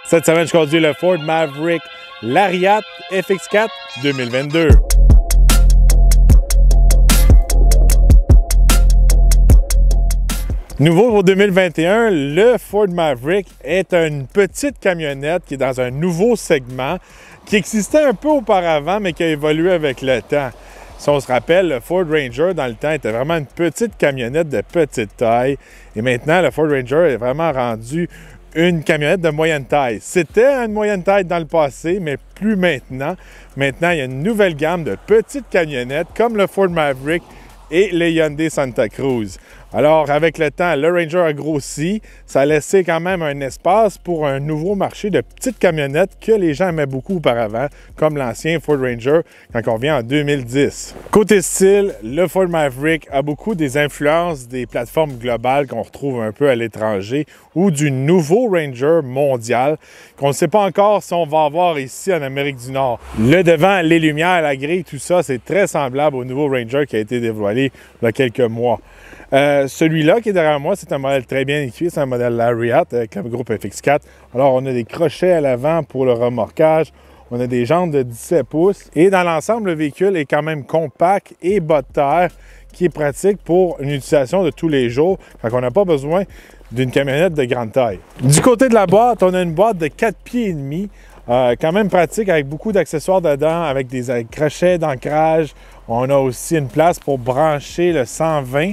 Cette semaine, je conduis le Ford Maverick Lariat FX4 2022. Nouveau pour 2021, le Ford Maverick est une petite camionnette qui est dans un nouveau segment qui existait un peu auparavant, mais qui a évolué avec le temps. Si on se rappelle, le Ford Ranger, dans le temps, était vraiment une petite camionnette de petite taille. Et maintenant, le Ford Ranger est vraiment rendu une camionnette de moyenne taille. C'était une moyenne taille dans le passé, mais plus maintenant. Maintenant, il y a une nouvelle gamme de petites camionnettes comme le Ford Maverick et le Hyundai Santa Cruz. Alors, avec le temps, le Ranger a grossi. Ça a laissé quand même un espace pour un nouveau marché de petites camionnettes que les gens aimaient beaucoup auparavant, comme l'ancien Ford Ranger quand on vient en 2010. Côté style, le Ford Maverick a beaucoup des influences des plateformes globales qu'on retrouve un peu à l'étranger ou du nouveau Ranger mondial qu'on ne sait pas encore si on va avoir ici en Amérique du Nord. Le devant, les lumières, la grille, tout ça, c'est très semblable au nouveau Ranger qui a été dévoilé il y a quelques mois. Celui-là qui est derrière moi, c'est un modèle très bien équipé, c'est un modèle Lariat avec le groupe FX4. Alors, on a des crochets à l'avant pour le remorquage, on a des jantes de 17 pouces et dans l'ensemble, le véhicule est quand même compact et bas de terre qui est pratique pour une utilisation de tous les jours, fait qu'on n'a pas besoin d'une camionnette de grande taille. Du côté de la boîte, on a une boîte de 4 pieds et demi, quand même pratique avec beaucoup d'accessoires dedans, avec des crochets d'ancrage. On a aussi une place pour brancher le 120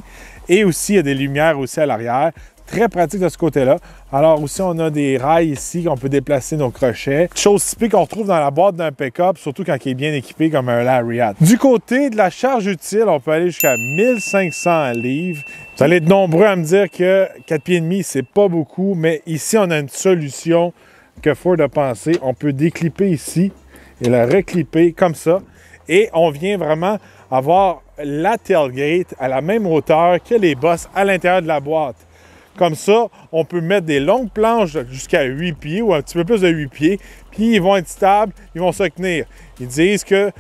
et aussi il y a des lumières aussi à l'arrière. Très pratique de ce côté-là. Alors aussi, on a des rails ici qu'on peut déplacer nos crochets. Chose typique qu'on retrouve dans la boîte d'un pick-up, surtout quand il est bien équipé comme un Lariat. Du côté de la charge utile, on peut aller jusqu'à 1500 livres. Vous allez être nombreux à me dire que 4 pieds et demi, c'est pas beaucoup, mais ici, on a une solution que Ford a pensé. On peut déclipper ici et la reclipper comme ça. Et on vient vraiment avoir la tailgate à la même hauteur que les bosses à l'intérieur de la boîte. Comme ça, on peut mettre des longues planches jusqu'à 8 pieds ou un petit peu plus de 8 pieds, puis ils vont être stables, ils vont se tenir. Ils disent que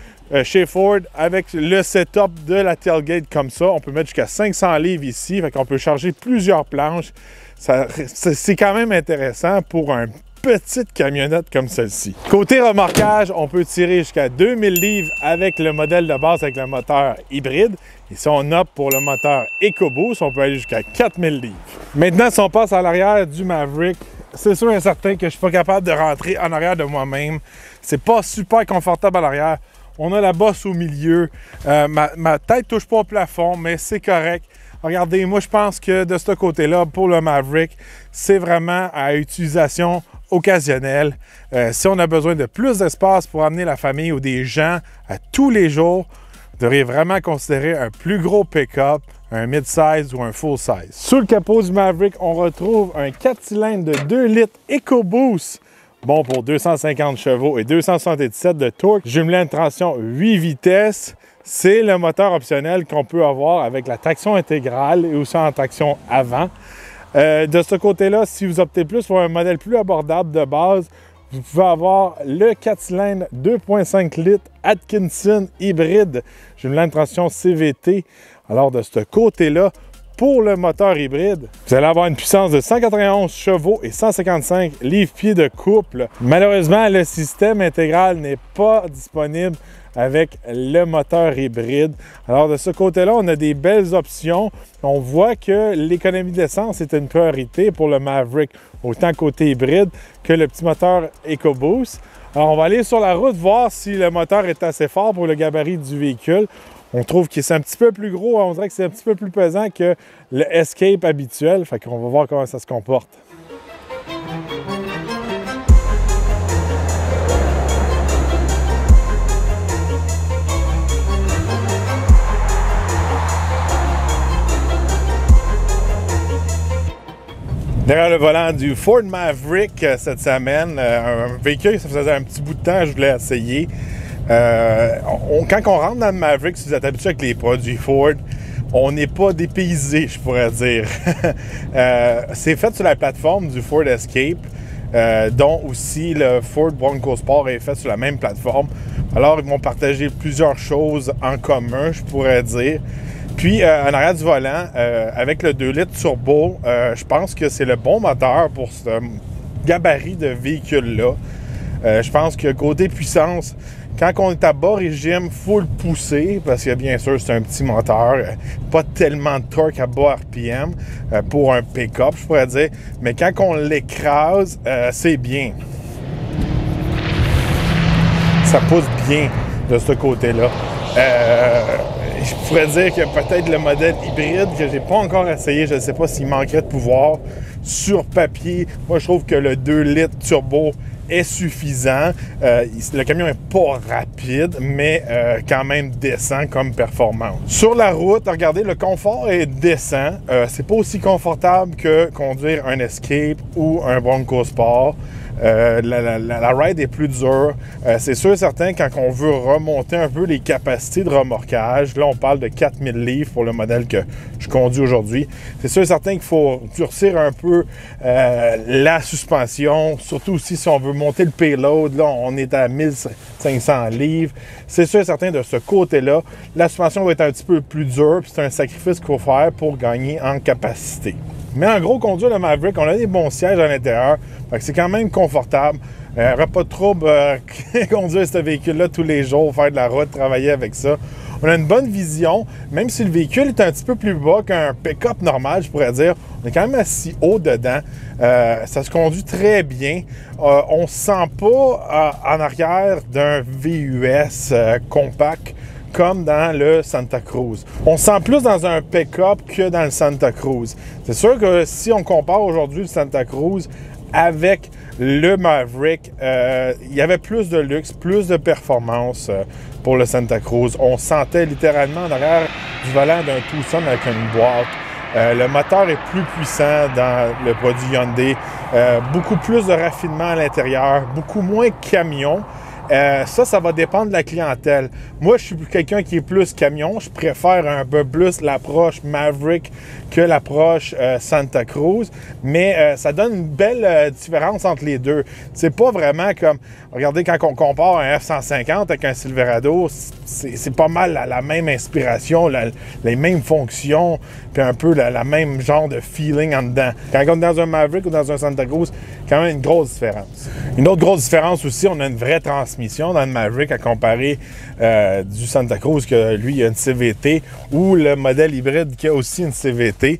chez Ford, avec le setup de la tailgate comme ça, on peut mettre jusqu'à 500 livres ici, fait qu'on peut charger plusieurs planches. C'est quand même intéressant pour une petite camionnette comme celle-ci. Côté remorquage, on peut tirer jusqu'à 2000 livres avec le modèle de base avec le moteur hybride. Et si on opte pour le moteur EcoBoost, on peut aller jusqu'à 4000 livres. Maintenant, si on passe à l'arrière du Maverick, c'est sûr et certain que je ne suis pas capable de rentrer en arrière de moi-même. C'est pas super confortable à l'arrière. On a la bosse au milieu. Ma tête ne touche pas au plafond, mais c'est correct. Regardez, moi, je pense que de ce côté-là, pour le Maverick, c'est vraiment à utilisation occasionnelle. Si on a besoin de plus d'espace pour amener la famille ou des gens à tous les jours, vous devriez vraiment considérer un plus gros pick-up, un mid-size ou un full-size. Sous le capot du Maverick, on retrouve un 4 cylindres de 2 litres EcoBoost, bon pour 250 chevaux et 277 de torque, jumelé à une transmission 8 vitesses. C'est le moteur optionnel qu'on peut avoir avec la traction intégrale et aussi en traction avant. De ce côté-là, si vous optez plus pour un modèle plus abordable de base, vous pouvez avoir le 4 cylindres 2,5 litres Atkinson hybride, jumelé à une transmission CVT. Alors de ce côté-là, pour le moteur hybride, vous allez avoir une puissance de 191 chevaux et 155 livres-pieds de couple. Malheureusement, le système intégral n'est pas disponible avec le moteur hybride. Alors de ce côté-là, on a des belles options. On voit que l'économie d'essence est une priorité pour le Maverick, autant côté hybride que le petit moteur EcoBoost. Alors on va aller sur la route voir si le moteur est assez fort pour le gabarit du véhicule. On trouve que c'est un petit peu plus gros, on dirait que c'est un petit peu plus pesant que le Escape habituel. Fait qu'on va voir comment ça se comporte. Derrière le volant du Ford Maverick cette semaine, un véhicule, ça faisait un petit bout de temps que je voulais essayer. Quand on rentre dans le Maverick, si vous êtes habitué avec les produits Ford, on n'est pas dépaysé, je pourrais dire. C'est fait sur la plateforme du Ford Escape, dont aussi le Ford Bronco Sport est fait sur la même plateforme. Alors, ils vont partager plusieurs choses en commun, je pourrais dire. Puis, en arrière du volant, avec le 2 litres turbo, je pense que c'est le bon moteur pour gabarit de véhicule-là. Je pense que côté puissance, quand on est à bas régime, il faut le pousser parce que bien sûr, c'est un petit moteur. Pas tellement de torque à bas RPM pour un pick-up, je pourrais dire. Mais quand on l'écrase, c'est bien. Ça pousse bien de ce côté-là. Je pourrais dire que peut-être le modèle hybride que j'ai pas encore essayé, je ne sais pas s'il manquerait de pouvoir. Sur papier, moi je trouve que le 2 litres turbo est suffisant. Le camion n'est pas rapide, mais quand même décent comme performance. Sur la route, regardez, le confort est décent. C'est pas aussi confortable que conduire un Escape ou un Bronco Sport. La ride est plus dure. C'est sûr et certain, quand on veut remonter un peu les capacités de remorquage, là on parle de 4000 livres pour le modèle que je conduis aujourd'hui, c'est sûr et certain qu'il faut durcir un peu la suspension, surtout aussi si on veut monter le payload. Là on est à 1500 livres. C'est sûr et certain, de ce côté-là, la suspension va être un petit peu plus dure, puis c'est un sacrifice qu'il faut faire pour gagner en capacité. Mais en gros, conduire le Maverick, on a des bons sièges à l'intérieur. C'est quand même confortable. Il n'y aura pas de trouble conduire ce véhicule-là tous les jours, faire de la route, travailler avec ça. On a une bonne vision, même si le véhicule est un petit peu plus bas qu'un pick-up normal, je pourrais dire. On est quand même assis haut dedans. Ça se conduit très bien. On ne se sent pas en arrière d'un VUS compact, comme dans le Santa Cruz. On se sent plus dans un pick-up que dans le Santa Cruz. C'est sûr que si on compare aujourd'hui le Santa Cruz avec le Maverick, il y avait plus de luxe, plus de performance pour le Santa Cruz. On se sentait littéralement en arrière du volant d'un Tucson avec une boîte. Le moteur est plus puissant dans le produit Hyundai. Beaucoup plus de raffinement à l'intérieur, beaucoup moins camion. Ça va dépendre de la clientèle. Moi, je suis quelqu'un qui est plus camion. Je préfère un peu plus l'approche Maverick que l'approche Santa Cruz. Mais ça donne une belle différence entre les deux. C'est pas vraiment comme... Regardez, quand on compare un F-150 avec un Silverado, c'est pas mal la même inspiration, les mêmes fonctions, puis un peu la même genre de feeling en dedans. Quand on est dans un Maverick ou dans un Santa Cruz, quand même une grosse différence. Une autre grosse différence aussi, on a une vraie transmission dans le Maverick à comparer du Santa Cruz, que lui, il a une CVT, ou le modèle hybride qui a aussi une CVT.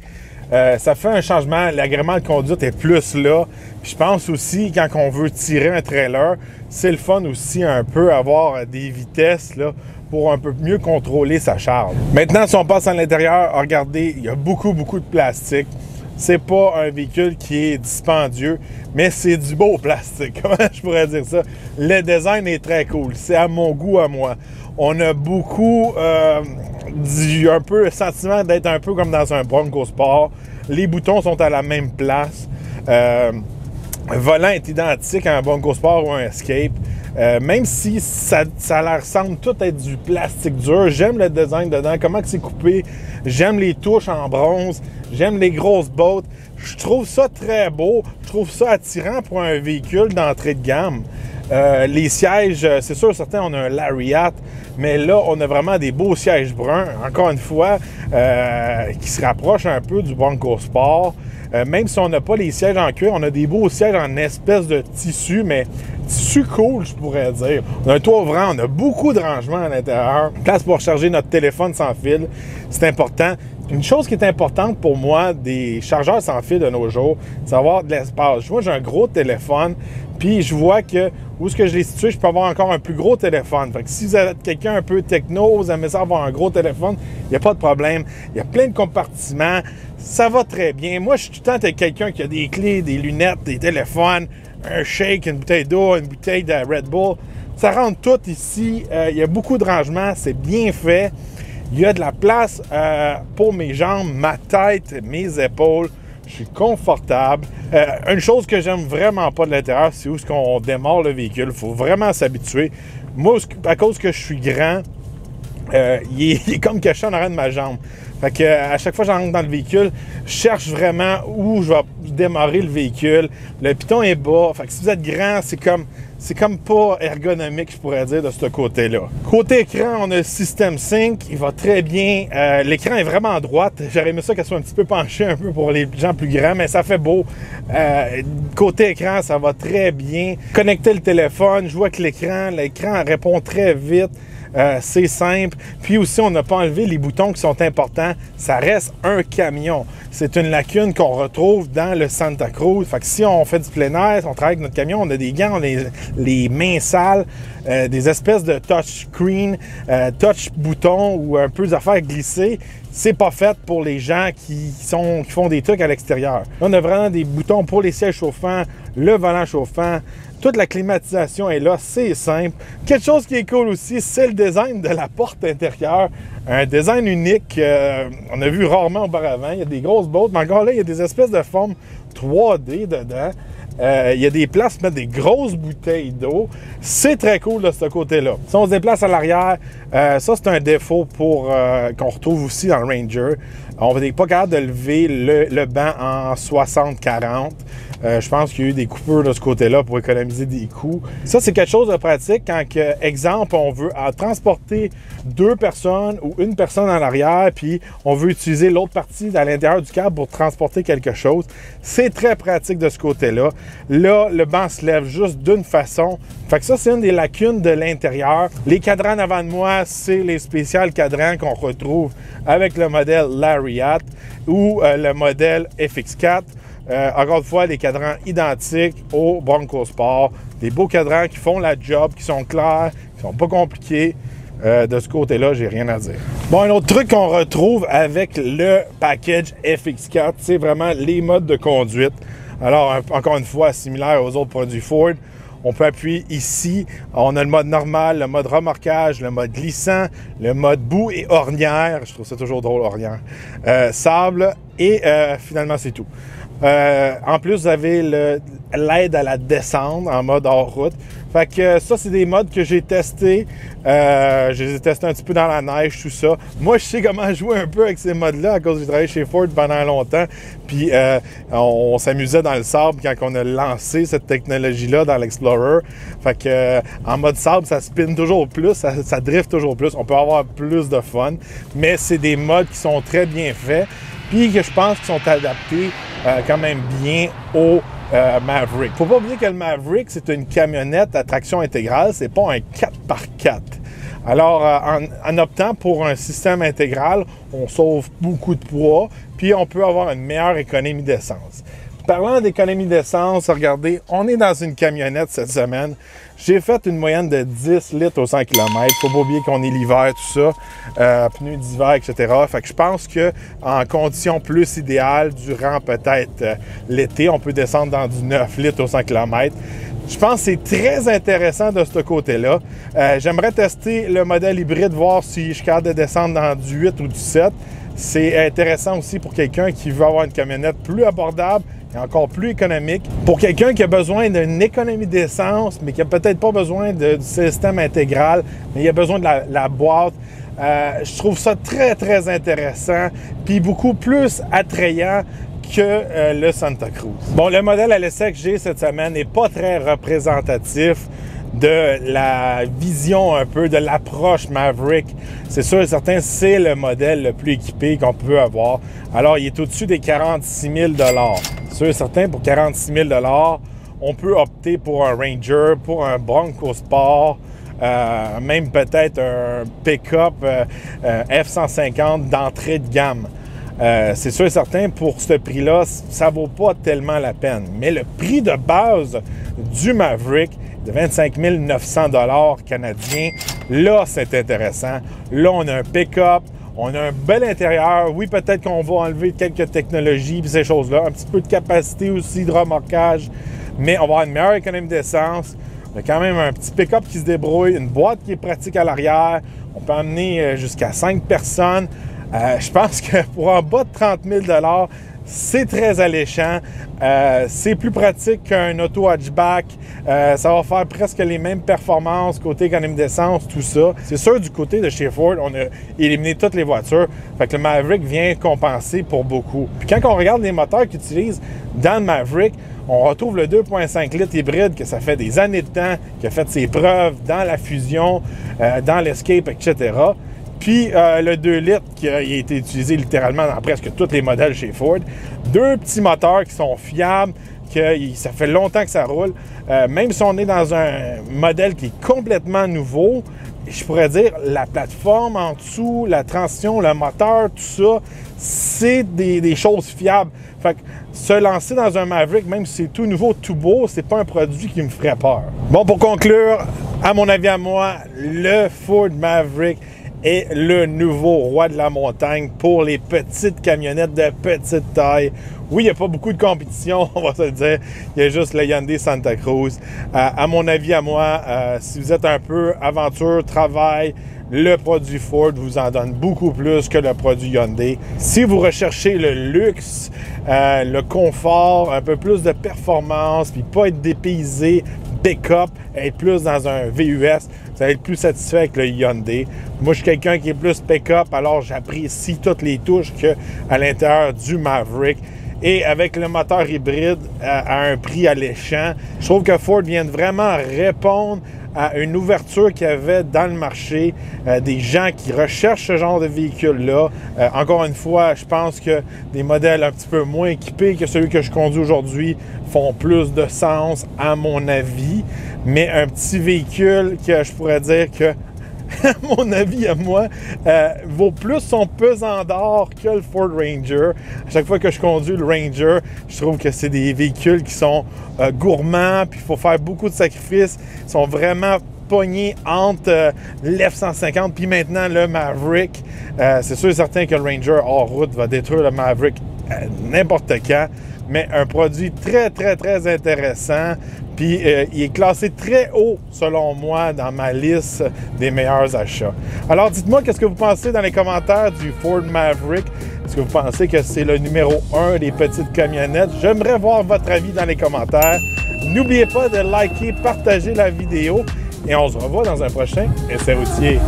Ça fait un changement, l'agrément de conduite est plus là. Puis je pense aussi, quand on veut tirer un trailer, c'est le fun aussi un peu avoir des vitesses là, pour un peu mieux contrôler sa charge. Maintenant, si on passe à l'intérieur, regardez, il y a beaucoup de plastique. C'est pas un véhicule qui est dispendieux, mais c'est du beau plastique. Comment je pourrais dire ça? Le design est très cool. C'est à mon goût, à moi. On a beaucoup un peu le sentiment d'être un peu comme dans un Bronco Sport. Les boutons sont à la même place. Le volant est identique à un Bronco Sport ou un Escape. Même si ça leur semble tout être du plastique dur, j'aime le design dedans, comment c'est coupé, j'aime les touches en bronze, j'aime les grosses bottes. Je trouve ça très beau, je trouve ça attirant pour un véhicule d'entrée de gamme. Les sièges, c'est sûr, certains, on a un Lariat, mais là, on a vraiment des beaux sièges bruns, encore une fois, qui se rapprochent un peu du Bronco Sport. Même si on n'a pas les sièges en cuir, on a des beaux sièges en espèce de tissu, mais tissu cool, je pourrais dire. On a un toit ouvrant, on a beaucoup de rangements à l'intérieur. Place pour charger notre téléphone sans fil, c'est important. Une chose qui est importante pour moi des chargeurs sans fil de nos jours, c'est avoir de l'espace. Moi, j'ai un gros téléphone, puis je vois que où est-ce que je l'ai situé, je peux avoir encore un plus gros téléphone. Fait que si vous êtes quelqu'un un peu techno, vous aimez ça avoir un gros téléphone, il n'y a pas de problème. Il y a plein de compartiments, ça va très bien. Moi, je suis tout le temps avec quelqu'un qui a des clés, des lunettes, des téléphones, un shake, une bouteille d'eau, une bouteille de Red Bull. Ça rentre tout ici. Il y a beaucoup de rangements, c'est bien fait. Il y a de la place pour mes jambes, ma tête, mes épaules. Je suis confortable. Une chose que j'aime vraiment pas de l'intérieur, c'est où est-ce qu'on démarre le véhicule. Il faut vraiment s'habituer. Moi, à cause que je suis grand, il est comme caché en arrière de ma jambe. Fait que, à chaque fois que j'entre dans le véhicule, je cherche vraiment où je vais démarrer le véhicule. Le piton est bas. Fait que si vous êtes grand, c'est comme pas ergonomique, je pourrais dire, de ce côté-là. Côté écran, on a le System Sync. Il va très bien. L'écran est vraiment à droite. J'aurais aimé ça qu'elle soit un petit peu penchée un peu pour les gens plus grands, mais ça fait beau. Côté écran, ça va très bien. Connecter le téléphone, je vois que l'écran répond très vite. C'est simple. Puis aussi, on n'a pas enlevé les boutons qui sont importants. Ça reste un camion. C'est une lacune qu'on retrouve dans le Santa Cruz. Fait que si on fait du plein air, on travaille avec notre camion, on a des gants, on a les mains sales, des espèces de touchscreen, touch boutons ou un peu d'affaires glissées. C'est pas fait pour les gens qui font des trucs à l'extérieur. Là, on a vraiment des boutons pour les sièges chauffants, le volant chauffant. Toute la climatisation est là, c'est simple. Quelque chose qui est cool aussi, c'est le design de la porte intérieure. Un design unique, on a vu rarement auparavant. Il y a des grosses bottes, mais encore là, il y a des espèces de formes 3D dedans. Il y a des places pour mettre des grosses bouteilles d'eau. C'est très cool de ce côté-là. Si on se déplace à l'arrière, ça c'est un défaut qu'on retrouve aussi dans le Ranger. On n'est pas capable de lever le banc en 60-40. Je pense qu'il y a eu des coupures de ce côté-là pour économiser des coûts. Ça, c'est quelque chose de pratique quand, exemple, on veut transporter 2 personnes ou une personne en arrière, puis on veut utiliser l'autre partie à l'intérieur du câble pour transporter quelque chose. C'est très pratique de ce côté-là. Là, le banc se lève juste d'une façon. Fait que ça, c'est une des lacunes de l'intérieur. Les cadrans en avant de moi, c'est les spéciales cadrans qu'on retrouve avec le modèle Lariat ou le modèle FX4. Encore une fois, des cadrans identiques au Bronco Sport. Des beaux cadrans qui font la job, qui sont clairs, qui sont pas compliqués. De ce côté-là, j'ai rien à dire. Bon, un autre truc qu'on retrouve avec le package FX4, c'est vraiment les modes de conduite. Alors, encore une fois, similaire aux autres produits Ford. On peut appuyer ici. On a le mode normal, le mode remorquage, le mode glissant, le mode boue et ornière. Je trouve ça toujours drôle, ornière. Sable et finalement, c'est tout. En plus, vous avez l'aide à la descente en mode hors route. Fait que ça, c'est des modes que j'ai testés. Je les ai testés un petit peu dans la neige, tout ça. Moi, je sais comment jouer un peu avec ces modes-là à cause que j'ai travaillé chez Ford pendant longtemps. Puis, on s'amusait dans le sable quand on a lancé cette technologie-là dans l'Explorer. Fait que en mode sable, ça spin toujours plus, ça drift toujours plus. On peut avoir plus de fun. Mais c'est des modes qui sont très bien faits. Puis que je pense qu'ils sont adaptés quand même bien au Maverick. Faut pas oublier que le Maverick, c'est une camionnette à traction intégrale, c'est pas un 4x4. Alors, en optant pour un système intégral, on sauve beaucoup de poids, puis on peut avoir une meilleure économie d'essence. Parlant d'économie d'essence, regardez, on est dans une camionnette cette semaine. J'ai fait une moyenne de 10 litres au 100 km. Faut pas oublier qu'on est l'hiver, tout ça, pneus d'hiver, etc. Fait que je pense qu'en conditions plus idéales, durant peut-être l'été, on peut descendre dans du 9 litres au 100 km. Je pense que c'est très intéressant de ce côté-là. J'aimerais tester le modèle hybride, voir si je suis capable de descendre dans du 8 ou du 7. C'est intéressant aussi pour quelqu'un qui veut avoir une camionnette plus abordable et encore plus économique. Pour quelqu'un qui a besoin d'une économie d'essence, mais qui n'a peut-être pas besoin du système intégral, mais il a besoin de la boîte, je trouve ça très, très intéressant, puis beaucoup plus attrayant que le Santa Cruz. Bon, le modèle à l'essai que j'ai cette semaine n'est pas très représentatif de la vision un peu, de l'approche Maverick. C'est sûr et certain, c'est le modèle le plus équipé qu'on peut avoir. Alors, il est au-dessus des 46 000 $. C'est sûr et certain, pour 46 000 $, on peut opter pour un Ranger, pour un Bronco Sport, même peut-être un pick-up F-150 d'entrée de gamme. C'est sûr et certain, pour ce prix-là, ça vaut pas tellement la peine. Mais le prix de base du Maverick, de 25 900 $ canadiens, là, c'est intéressant. Là, on a un pick-up, on a un bel intérieur. Oui, peut-être qu'on va enlever quelques technologies et ces choses-là. Un petit peu de capacité aussi de remorquage, mais on va avoir une meilleure économie d'essence. On a quand même un petit pick-up qui se débrouille, une boîte qui est pratique à l'arrière. On peut emmener jusqu'à 5 personnes. Je pense que pour en bas de 30 000 $, c'est très alléchant, c'est plus pratique qu'un auto hatchback, ça va faire presque les mêmes performances côté économie d'essence, tout ça. C'est sûr, du côté de chez Ford, on a éliminé toutes les voitures, fait que le Maverick vient compenser pour beaucoup. Puis quand on regarde les moteurs qu'ils utilisent dans le Maverick, on retrouve le 2.5 litres hybride que ça fait des années de temps, qui a fait ses preuves dans la Fusion, dans l'Escape, etc. Puis le 2 litres qui a été utilisé littéralement dans presque tous les modèles chez Ford. Deux petits moteurs qui sont fiables, que ça fait longtemps que ça roule. Même si on est dans un modèle qui est complètement nouveau, je pourrais dire la plateforme en dessous, la transmission, le moteur, tout ça, c'est des choses fiables. Fait que se lancer dans un Maverick, même si c'est tout nouveau, tout beau, c'est pas un produit qui me ferait peur. Bon, pour conclure, à mon avis à moi, le Ford Maverick est le nouveau roi de la montagne pour les petites camionnettes de petite taille. Oui, il n'y a pas beaucoup de compétition, on va se le dire. Il y a juste le Hyundai Santa Cruz. À mon avis à moi, si vous êtes un peu aventure, travail, le produit Ford vous en donne beaucoup plus que le produit Hyundai. Si vous recherchez le luxe, le confort, un peu plus de performance, puis pas être dépaysé, pick-up, être plus dans un VUS, vous allez être plus satisfait avec le Hyundai. Moi, je suis quelqu'un qui est plus pick-up, alors j'apprécie toutes les touches qu'il y a à l'intérieur du Maverick. Et avec le moteur hybride à un prix alléchant, je trouve que Ford vient de vraiment répondre à une ouverture qu'il y avait dans le marché, des gens qui recherchent ce genre de véhicule-là. Encore une fois, je pense que des modèles un petit peu moins équipés que celui que je conduis aujourd'hui font plus de sens, à mon avis. Mais un petit véhicule que je pourrais dire que, à mon avis, à moi, vaut plus son pesant d'or que le Ford Ranger. À chaque fois que je conduis le Ranger, je trouve que c'est des véhicules qui sont gourmands, puis il faut faire beaucoup de sacrifices. Ils sont vraiment pognés entre l'F-150 puis maintenant le Maverick. C'est sûr et certain que le Ranger hors route va détruire le Maverick n'importe quand, mais un produit très, très, très intéressant. Puis il est classé très haut, selon moi, dans ma liste des meilleurs achats. Alors, dites-moi qu'est-ce que vous pensez dans les commentaires du Ford Maverick. Est-ce que vous pensez que c'est le numéro 1 des petites camionnettes? J'aimerais voir votre avis dans les commentaires. N'oubliez pas de liker, partager la vidéo et on se revoit dans un prochain Essai routier.